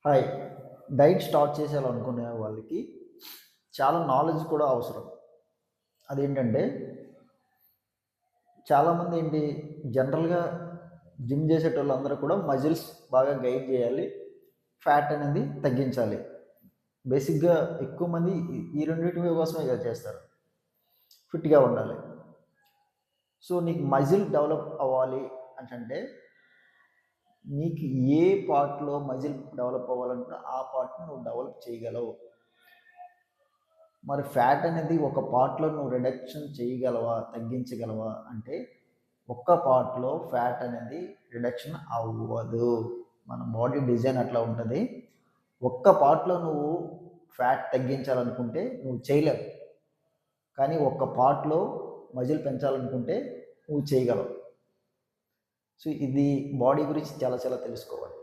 Hi. Diet start చేసేయాలనుకునే వాళ్ళకి చాలా knowledge కూడా అవసరం. అదేంటంటే చాలామంది జనరల్‌గా జిమ్ చేసేటోళ్ళందరూ కూడా మజిల్స్ బాగా గెయిన్ చేయాలి. ఫ్యాట్ అనేది తగ్గించాలి. బేసిక్‌గా ఎక్కువ మంది ఈ రెండిటి కోసమే కదా చేస్తారు. ఫిట్‌గా ఉండాలి. సో, నీకు మజిల్ డెవలప్ అవ్వాలి అంటే నీకు ఏ పార్ట్‌లో మజిల్ డెవలప్ అవ్వాలంటే ఆ పార్ట్‌ని నువ్వు డెవలప్ చేయగలవు. మరి ఫ్యాట్ అనేది ఒక పార్ట్‌లో నువ్వు రిడక్షన్ చేయగలవా? తగ్గించగలవా? అంటే ఒక్క పార్ట్‌లో ఫ్యాట్ అనేది రిడక్షన్ అవ్వదు. మన బాడీ డిజైన్ అట్లా ఉంటది. ఒక్క పార్ట్‌లో నువ్వు ఫ్యాట్ తగ్గించాలనుకుంటే నువ్వు చేయలేవు. కానీ ఒక్క పార్ట్‌లో మజిల్ పెంచాలనుకుంటే నువ్వు చేయగలవు. సో, ఇది బాడీ గురించి చాలా చాలా తెలుసుకోవాలి.